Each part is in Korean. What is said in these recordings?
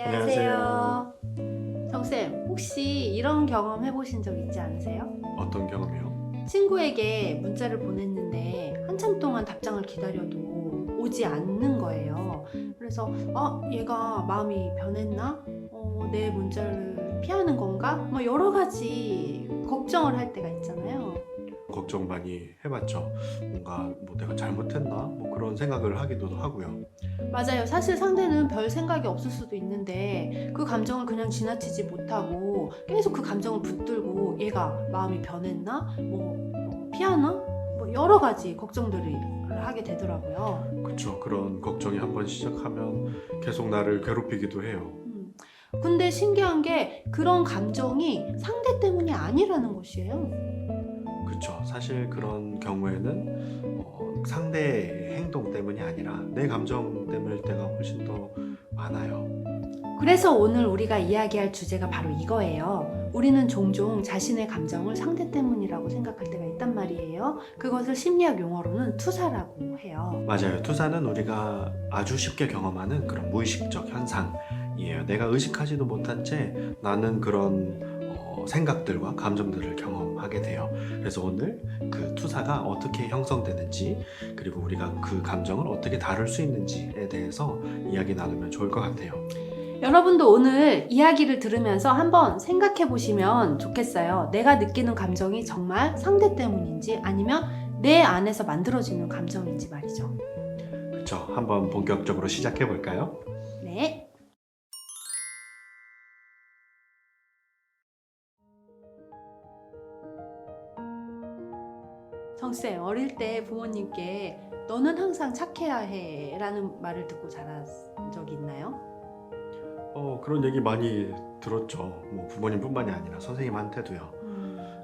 안녕하세요. 정쌤, 혹시 이런 경험 해보신 적 있지 않으세요? 어떤 경험이요? 친구에게 문자를 보냈는데 한참 동안 답장을 기다려도 오지 않는 거예요. 그래서 얘가 마음이 변했나? 내 문자를 피하는 건가? 뭐 여러 가지 걱정을 할 때가 있잖아요. 걱정 많이 해봤죠. 뭔가 뭐 내가 잘못했나? 뭐 그런 생각을 하기도 하고요. 맞아요. 사실 상대는 별 생각이 없을 수도 있는데 그 감정을 그냥 지나치지 못하고 계속 그 감정을 붙들고 얘가 마음이 변했나? 뭐 피하나? 뭐 여러 가지 걱정들을 하게 되더라고요. 그쵸. 그런 걱정이 한번 시작하면 계속 나를 괴롭히기도 해요. 근데 신기한 게 그런 감정이 상대 때문이 아니라는 것이에요. 그쵸. 사실 그런 경우에는 상대의 행동 때문이 아니라 내 감정 때문일 때가 훨씬 더 많아요. 그래서 오늘 우리가 이야기할 주제가 바로 이거예요. 우리는 종종 자신의 감정을 상대 때문이라고 생각할 때가 있단 말이에요. 그것을 심리학 용어로는 투사라고 해요. 맞아요. 투사는 우리가 아주 쉽게 경험하는 그런 무의식적 현상이에요. 내가 의식하지도 못한 채 나는 그런 생각들과 감정들을 경험하게 돼요. 그래서 오늘 그 투사가 어떻게 형성되는지, 그리고 우리가 그 감정을 어떻게 다룰 수 있는지에 대해서 이야기 나누면 좋을 것 같아요. 여러분도 오늘 이야기를 들으면서 한번 생각해 보시면 좋겠어요. 내가 느끼는 감정이 정말 상대 때문인지 아니면 내 안에서 만들어지는 감정인지 말이죠. 그렇죠. 한번 본격적으로 시작해 볼까요? 네. 정쌤, 어릴 때 부모님께 너는 항상 착해야 해 라는 말을 듣고 자란 적이 있나요? 그런 얘기 많이 들었죠. 뭐 부모님뿐만이 아니라 선생님한테도요.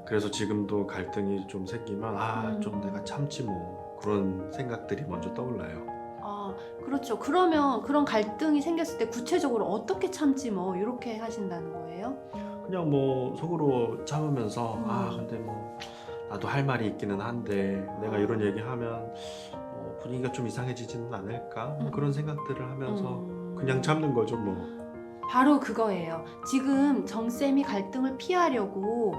그래서 지금도 갈등이 좀 생기면 좀 내가 참지 뭐 그런 생각들이 먼저 떠올라요. 그렇죠. 그러면 그런 갈등이 생겼을 때 구체적으로 어떻게 참지 뭐 이렇게 하신다는 거예요? 그냥 뭐 속으로 참으면서 음. 근데 뭐 나도 할 말이 있기는 한데 내가 이런 얘기하면 분위기가 좀 이상해지지는 않을까? 뭐 그런 생각들을 하면서 그냥 참는 거죠 뭐. 바로 그거예요. 지금 정쌤이 갈등을 피하려고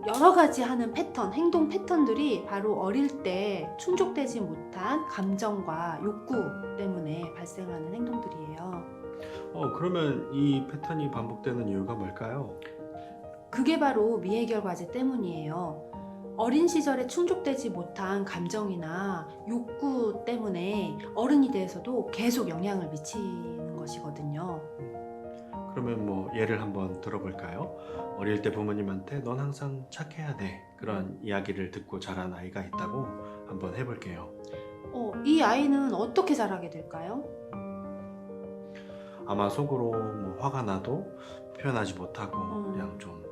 여러 가지 하는 패턴, 행동 패턴들이 바로 어릴 때 충족되지 못한 감정과 욕구 때문에 발생하는 행동들이에요. 그러면 이 패턴이 반복되는 이유가 뭘까요? 그게 바로 미해결 과제 때문이에요. 어린 시절에 충족되지 못한 감정이나 욕구 때문에 어른이 돼서도 계속 영향을 미치는 것이거든요. 그러면 뭐 예를 한번 들어볼까요? 어릴 때 부모님한테 넌 항상 착해야 돼. 그런 이야기를 듣고 자란 아이가 있다고 한번 해볼게요. 이 아이는 어떻게 자라게 될까요? 아마 속으로 뭐 화가 나도 표현하지 못하고 그냥 좀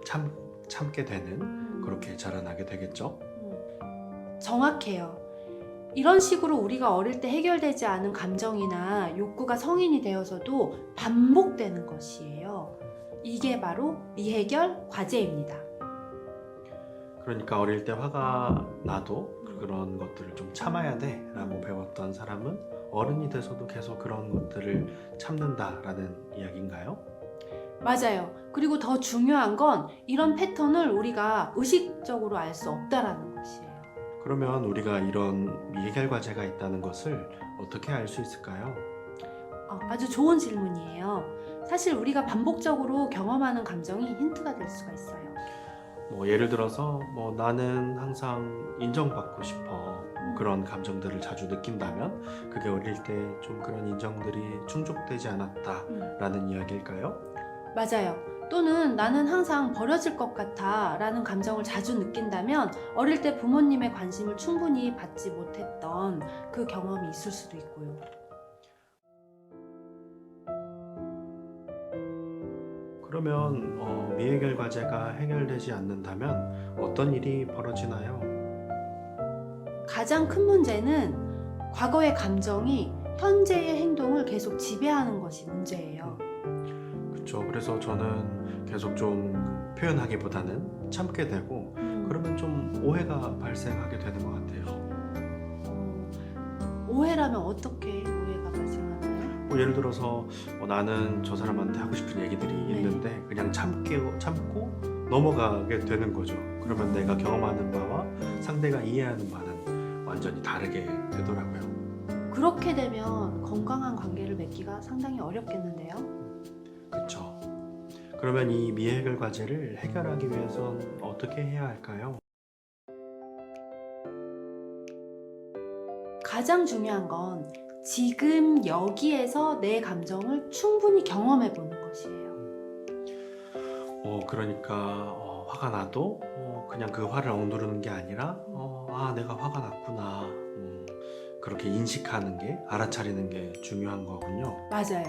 참게 되는 그렇게 자라나게 되겠죠? 정확해요. 이런 식으로 우리가 어릴 때 해결되지 않은 감정이나 욕구가 성인이 되어서도 반복되는 것이에요. 이게 바로 미해결 과제입니다. 그러니까 어릴 때 화가 나도 그런 것들을 좀 참아야 돼 라고 배웠던 사람은 어른이 돼서도 계속 그런 것들을 참는다라는 이야기인가요? 맞아요. 그리고 더 중요한 건 이런 패턴을 우리가 의식적으로 알 수 없다라는 것이에요. 그러면 우리가 이런 미해결 과제가 있다는 것을 어떻게 알 수 있을까요? 아주 좋은 질문이에요. 사실 우리가 반복적으로 경험하는 감정이 힌트가 될 수가 있어요. 뭐 예를 들어서 뭐 나는 항상 인정받고 싶어 그런 감정들을 자주 느낀다면 그게 어릴 때 좀 그런 인정들이 충족되지 않았다라는 이야기일까요? 맞아요. 또는 나는 항상 버려질 것 같아 라는 감정을 자주 느낀다면 어릴 때 부모님의 관심을 충분히 받지 못했던 그 경험이 있을 수도 있고요. 그러면 미해결 과제가 해결되지 않는다면 어떤 일이 벌어지나요? 가장 큰 문제는 과거의 감정이 현재의 행동을 계속 지배하는 것이 문제예요. 그렇죠. 그래서 저는 계속 좀 표현하기보다는 참게 되고 그러면 좀 오해가 발생하게 되는 것 같아요. 오해라면 어떻게 오해가 발생하나요? 뭐 예를 들어서 나는 저 사람한테 하고 싶은 얘기들이 있는데 그냥 참고 넘어가게 되는 거죠. 그러면 내가 경험하는 바와 상대가 이해하는 바는 완전히 다르게 되더라고요. 그렇게 되면 건강한 관계를 맺기가 상당히 어렵겠는데요. 그렇죠. 그러면 이 미해결 과제를 해결하기 위해선 어떻게 해야 할까요? 가장 중요한 건 지금 여기에서 내 감정을 충분히 경험해 보는 것이에요. 그러니까 화가 나도 그냥 그 화를 억누르는 게 아니라 내가 화가 났구나. 그렇게 인식하는 게, 알아차리는 게 중요한 거군요. 맞아요.